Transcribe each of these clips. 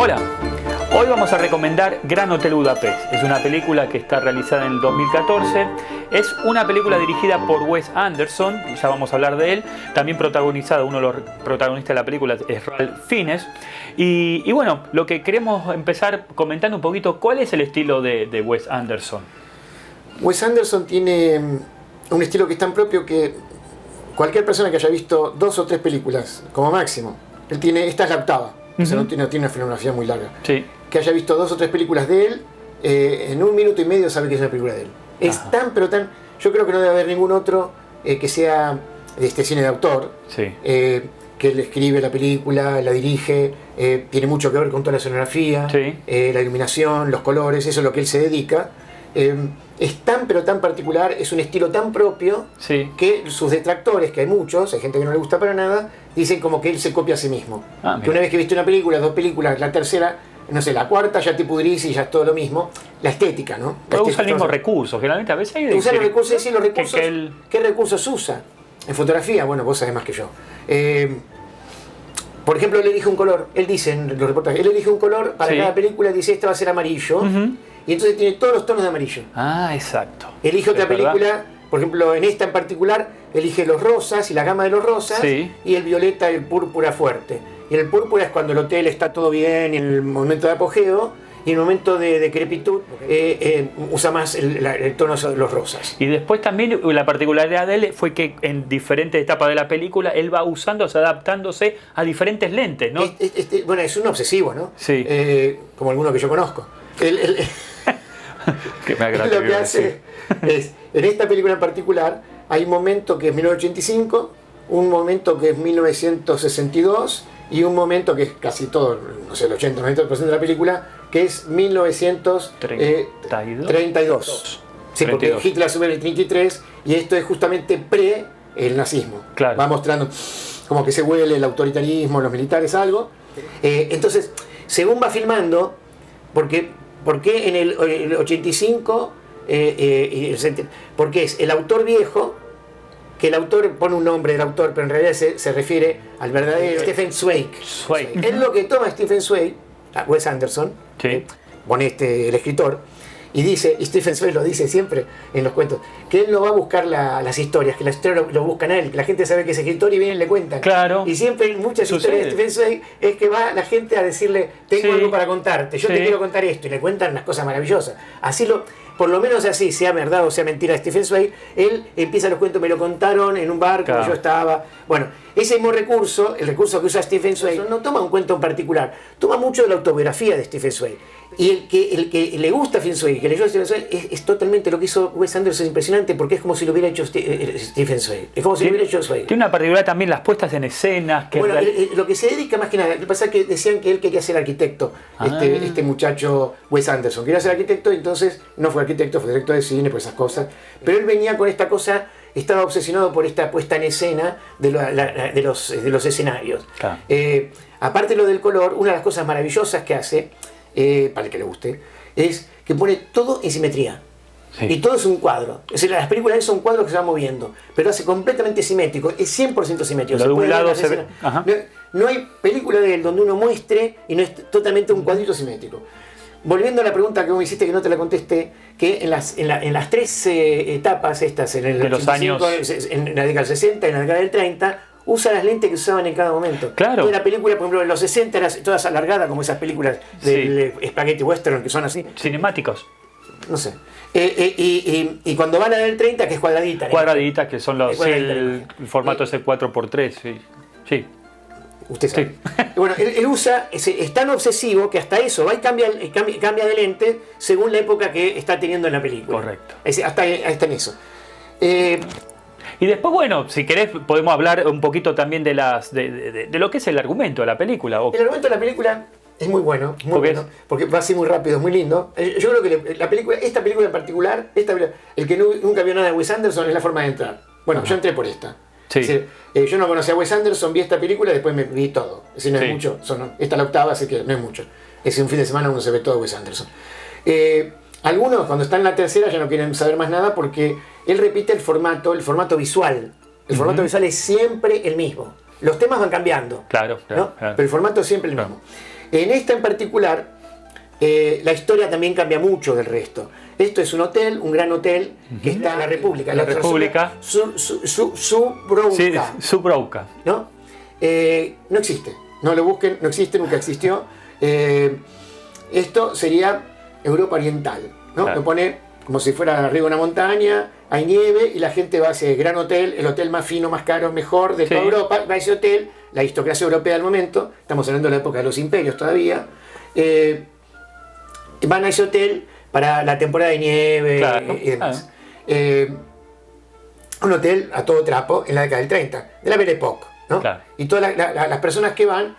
Hola, hoy vamos a recomendar Gran Hotel Budapest. Es una película que está realizada en el 2014. Es una película dirigida por Wes Anderson, ya vamos a hablar de él. También protagonizada, uno de los protagonistas de la película es Ralph Fiennes. Y bueno, lo que queremos empezar comentando un poquito, ¿cuál es el estilo de Wes Anderson? Wes Anderson tiene un estilo que es tan propio que cualquier persona que haya visto 2 o 3 películas, como máximo, esta es la octava. O sea, no tiene una filmografía muy larga. Sí. Que haya visto 2 o 3 películas de él, en 1 minuto y medio sabe que es una película de él. Es tan, pero tan... Yo creo que no debe haber ningún otro que sea de este cine de autor, Sí. que él escribe la película, la dirige, tiene mucho que ver con toda la escenografía, Sí. la iluminación, los colores, eso es lo que él se dedica. Es tan, pero tan particular, es un estilo tan propio, Sí. que sus detractores, que hay muchos, hay gente que no le gusta para nada, dicen como que él se copia a sí mismo. Que una vez que viste una película, 2 películas, la tercera, no sé, la cuarta ya te pudrís y ya es todo lo mismo. La estética, ¿no? Pero usa el mismo recurso, generalmente a veces hay... Usa los recursos, sí, los recursos. él... ¿Qué recursos usa? En fotografía, bueno, vos sabés más que yo. Por ejemplo, él elige un color, él dice en los reportajes, él elige un color para cada película, dice esta va a ser amarillo, y entonces tiene todos los tonos de amarillo. Ah, exacto. Elige otra película, por ejemplo, en esta en particular, elige los rosas y la gama de los rosas, y el violeta y el púrpura fuerte. Y el púrpura es cuando el hotel está todo bien, en el momento de apogeo, y en el momento de decrepitud usa más el tono de los rosas. Y después también la particularidad de él fue que en diferentes etapas de la película él va usándose, adaptándose a diferentes lentes, ¿no? Bueno, es un obsesivo, ¿no? Sí. Como alguno que yo conozco. Que me agrada lo que hace es, en esta película en particular, hay un momento que es 1985, un momento que es 1962 y un momento que es casi todo, no sé, el 80-90% de la película, que es 1932. Sí, porque Hitler asume en el 33 y esto es justamente pre el nazismo. Claro. Va mostrando como que se huele el autoritarismo, los militares, algo. Entonces, según va filmando, porque en el 85 porque es el autor viejo, que el autor pone un nombre del autor, pero en realidad se refiere al verdadero Stephen Zweig. Es lo que toma Stephen Zweig, Wes Anderson, pone el escritor, y dice, y Stephen Zweig lo dice siempre en los cuentos, que él no va a buscar las historias, que las historias lo buscan a él, que la gente sabe que es escritor y viene y le cuentan. Claro. Y siempre en muchas historias de Stephen Zweig es que va la gente a decirle, tengo algo para contarte, yo te quiero contar esto, y le cuentan unas cosas maravillosas. Por lo menos así, sea verdad o sea mentira de Stephen Zweig, él empieza los cuentos, me lo contaron en un barco, yo estaba... Bueno, ese mismo recurso, el recurso que usa Stephen Zweig, no toma un cuento en particular, toma mucho de la autobiografía de Stephen Zweig. Y el que le gusta a Stephen Zweig, que leyó a Stephen Zweig, es totalmente lo que hizo Wes Anderson, es impresionante, porque es como si lo hubiera hecho Stephen Zweig. Es como si lo hubiera hecho Zweig. Tiene una particularidad también las puestas en escenas. Que bueno, lo que se dedica más que nada, lo que pasa es que decían que él quería ser arquitecto, este muchacho Wes Anderson, quería ser arquitecto, y entonces no fue arquitecto, fue director de cine, por esas cosas, pero él venía con esta cosa, estaba obsesionado por esta puesta en escena de los escenarios. Claro. Aparte de lo del color, una de las cosas maravillosas que hace, para el que le guste, es que pone todo en simetría. Y todo es un cuadro. Es decir, las películas de él son cuadros que se van moviendo, pero hace completamente simétrico, es 100% simétrico. De un lado se ve... No hay película de él donde uno muestre y no es totalmente un cuadrito simétrico. Volviendo a la pregunta que vos me hiciste, que no te la contesté, que en las 3 etapas estas, en el de los 85, años... en la década del 60 y en la década del 30, usa las lentes que se usaban en cada momento. Claro. Toda la película, por ejemplo, en los 60 era todas alargadas, como esas películas del Spaghetti Western, que son así. Cinemáticos. No sé. Y cuando van a la del 30, que es cuadradita. Cuadraditas, que son el formato ese 4x3, sí. Usted sabe. Bueno, él usa, es tan obsesivo que hasta eso va y cambia de lente según la época que está teniendo en la película. Correcto. Hasta en eso. Y después, bueno, si querés podemos hablar un poquito también de lo que es el argumento de la película. El argumento de la película es muy bueno, porque va así muy rápido, es muy lindo. Yo creo que esta película en particular, el que nunca vio nada de Wes Anderson, es la forma de entrar. Bueno, yo entré por esta. Sí. Es decir, yo no conocía a Wes Anderson, vi esta película y después me vi todo. Es decir, no es mucho. Esta es la octava, así que no es mucho. Es un fin de semana uno se ve todo Wes Anderson. Algunos, cuando están en la tercera, ya no quieren saber más nada porque él repite el formato visual. El formato visual es siempre el mismo. Los temas van cambiando. Claro. Pero el formato es siempre el mismo. En esta en particular, la historia también cambia mucho del resto. Esto es un hotel, un gran hotel, que está en la República. La República. Subrovka. Sí, Subrovka. ¿No? No existe. No lo busquen, no existe, nunca existió. Esto sería Europa Oriental, ¿no? Claro. Lo pone como si fuera arriba de una montaña, hay nieve y la gente va a ese gran hotel, el hotel más fino, más caro, mejor de toda Europa, va a ese hotel, la aristocracia europea del momento, estamos hablando de la época de los imperios todavía, van a ese hotel para la temporada de nieve, claro, y demás. Un hotel a todo trapo en la década del 30, de la Belle Époque, ¿no? Claro. Y todas las personas que van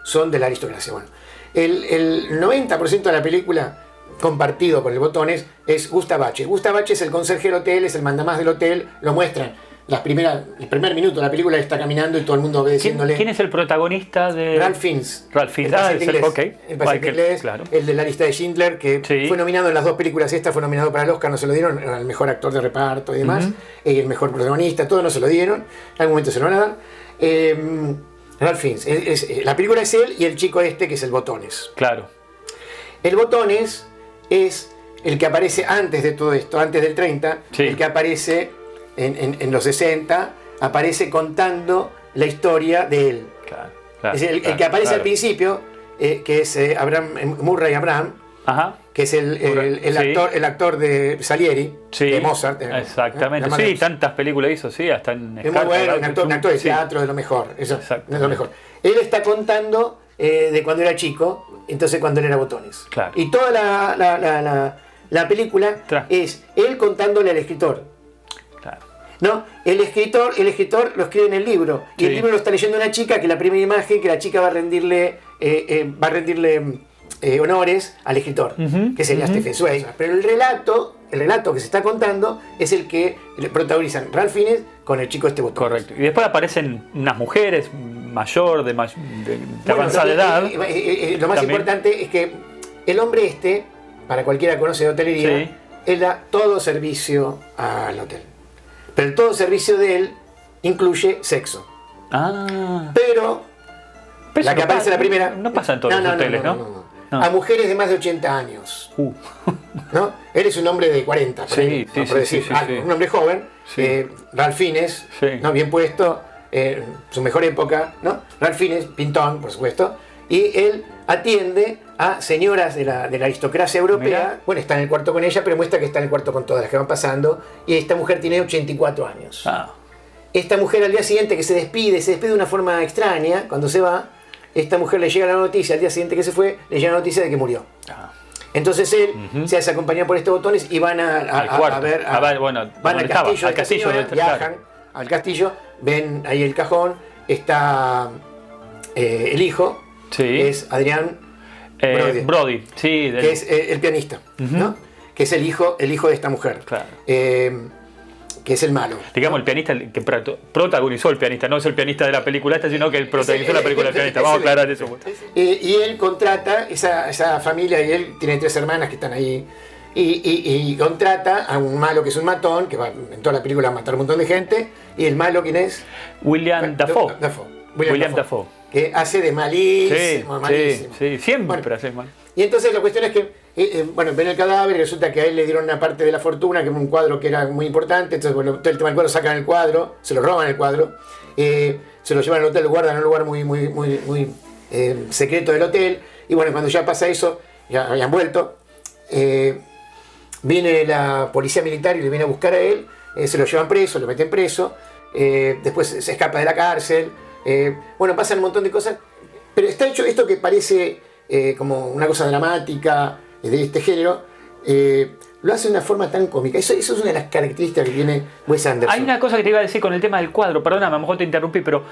son de la aristocracia. Bueno, el 90% de la película, compartido por el Botones, es Gustav Bache. Gustav Bache es el conserje del hotel, es el mandamás del hotel, lo muestran. El primer minuto de la película está caminando y todo el mundo obedeciéndole. ¿Quién es el protagonista de...? Ralph Fiennes. Ralph Fiennes. El paciente inglés. Ok. El paciente inglés, claro. el de la lista de Schindler, que fue nominado en las dos películas. Esta fue nominado para el Oscar, no se lo dieron, al mejor actor de reparto y demás. El mejor protagonista, todo no se lo dieron. En algún momento se lo van a dar. Ralph Fiennes. La película es él y el chico este, que es el Botones. Claro. El Botones es el que aparece antes de todo esto, antes del 30, el que aparece en los 60, aparece contando la historia de él. Claro, es el que aparece al principio, que es Murray Abraham, que es el actor de Salieri, de Mozart. Exactamente, sí, tantas películas hizo, sí, hasta en es muy bueno, un actor de teatro, de lo mejor. Eso, es lo mejor. Él está contando de cuando era chico, entonces cuando él era Botones. Claro. Y toda la película es él contándole al escritor. Claro. ¿No? El escritor lo escribe en el libro. Y el libro lo está leyendo una chica, que la primera imagen, que la chica va a rendirle honores al escritor, que sería Stephen Zweig. Pero el relato que se está contando es el que protagonizan Ralph Fiennes con el chico este Botones. Correcto. Y después aparecen unas mujeres mayor, de avanzada edad. Lo más importante es que el hombre este, para cualquiera que conoce de hotelería, él da todo servicio al hotel. Pero el todo servicio de él incluye sexo. Pero la que aparece la primera... No pasa en todos los hoteles, ¿no? A mujeres de más de 80 años. ¿No? Él es un hombre de 40, un hombre joven, Ralph Fiennes, ¿no? Bien puesto, su mejor época, ¿no? Ralph Fiennes, pintón, por supuesto, y él atiende a señoras de la aristocracia europea. Mirá. Bueno, está en el cuarto con ella, pero muestra que está en el cuarto con todas las que van pasando, y esta mujer tiene 84 años. Esta mujer al día siguiente que se despide de una forma extraña, cuando se va, esta mujer le llega la noticia, al día siguiente que se fue, le llega la noticia de que murió. Entonces él se hace acompañar por este Botones y van a ver, van al castillo, viajan al castillo, ven ahí el cajón, está el hijo, es Adrián Brody, que es el pianista, ¿no? Que es el hijo de esta mujer. Claro. Que es el malo. Digamos, el pianista que protagonizó el pianista, no es el pianista de la película esta, sino que él protagonizó la película del pianista. Vamos a aclarar eso. Y él contrata esa familia, y él tiene 3 hermanas que están ahí, y contrata a un malo que es un matón, que va en toda la película a matar a un montón de gente. Y el malo, ¿quién es? William Dafoe. William Dafoe. Que hace de malísimo. Siempre hace mal. Y entonces la cuestión es que ven el cadáver y resulta que a él le dieron una parte de la fortuna, que era un cuadro que era muy importante. Entonces, todo el tema del cuadro, sacan el cuadro, se lo roban el cuadro, se lo llevan al hotel, lo guardan en un lugar muy secreto del hotel. Y bueno, cuando ya pasa eso, ya habían vuelto, viene la policía militar y le viene a buscar a él, se lo llevan preso, lo meten preso, después se escapa de la cárcel. Pasan un montón de cosas, pero está hecho esto que parece como una cosa dramática de este género, lo hace de una forma tan cómica. Eso es una de las características que tiene Wes Anderson. Hay una cosa que te iba a decir con el tema del cuadro, perdóname, a lo mejor te interrumpí, pero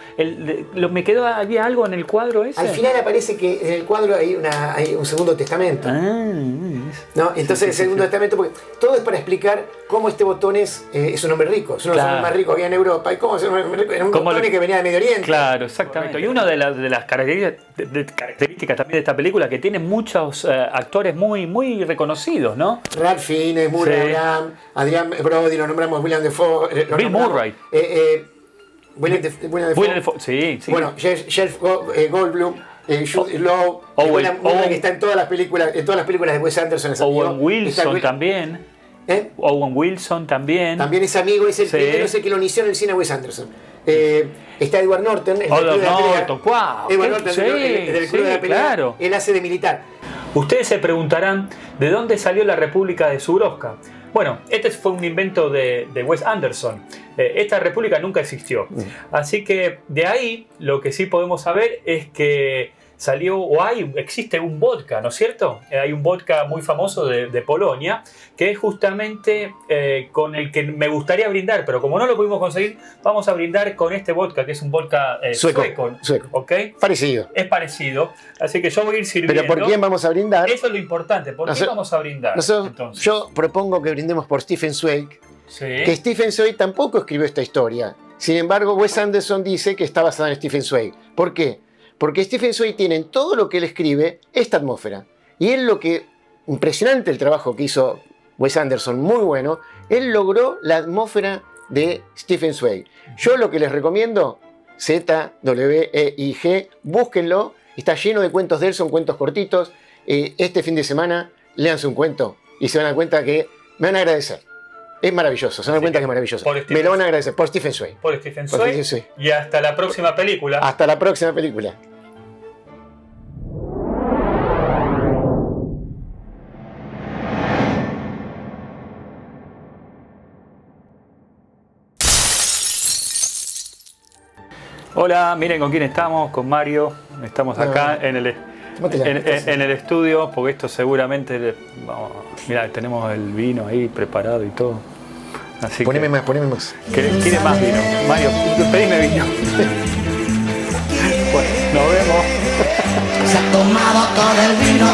¿había algo en el cuadro ese? Al final aparece que en el cuadro hay un segundo testamento. ¿No? Entonces el segundo testamento, porque todo es para explicar cómo este Botones es un hombre rico, es uno de los hombres más ricos que había en Europa, y cómo es un hombre rico, era un Botones que venía de Medio Oriente. Claro, exactamente. Correcto. Y una de las características también de esta película, que tiene muchos actores muy reconocidos, ¿no? Ralph Fiennes, Murray Abraham, Adrián Brody, lo nombramos, William Dafoe, Bill Murray. William Dafoe. Sí. Bueno, Jeff Goldblum, Jude Law, una que está en todas las películas de Wes Anderson. Owen Wilson también. Owen Wilson también. También es amigo, es el primero que lo inició en el cine Wes Anderson. Está Edward Norton. Edward Norton, wow. Edward Norton, del club de la pelea. Claro. Él hace de militar. Ustedes se preguntarán de dónde salió la República de Surovka. Bueno, este fue un invento de Wes Anderson. Esta república nunca existió. Así que de ahí lo que sí podemos saber es que salió, existe un vodka, ¿no es cierto? Hay un vodka muy famoso de Polonia, que es justamente con el que me gustaría brindar, pero como no lo pudimos conseguir, vamos a brindar con este vodka, que es un vodka sueco. ¿Okay? Parecido. Es parecido, así que yo voy a ir sirviendo. ¿Pero por quién vamos a brindar? Eso es lo importante, ¿por qué vamos a brindar? Yo propongo que brindemos por Stephen Zweig, que Stephen Zweig tampoco escribió esta historia. Sin embargo, Wes Anderson dice que está basada en Stephen Zweig. ¿Por qué? Porque Stephen Zweig tiene en todo lo que él escribe esta atmósfera. Y él impresionante el trabajo que hizo Wes Anderson, muy bueno, él logró la atmósfera de Stephen Zweig. Yo lo que les recomiendo, Zweig, búsquenlo, está lleno de cuentos de él, son cuentos cortitos. Este fin de semana, léanse un cuento y se van a dar cuenta que me van a agradecer. Es maravilloso, se dan cuenta que es maravilloso. Me lo van a agradecer por Stephen Zweig. Por Stephen Zweig. Y hasta la próxima película. Hasta la próxima película. Hola, miren con quién estamos, con Mario. Estamos acá en el estudio, porque esto seguramente... Mirá, tenemos el vino ahí preparado y todo. Así poneme más. ¿Quiere más vino? Mario, pedime vino. Bueno, nos vemos. Se ha tomado todo el vino,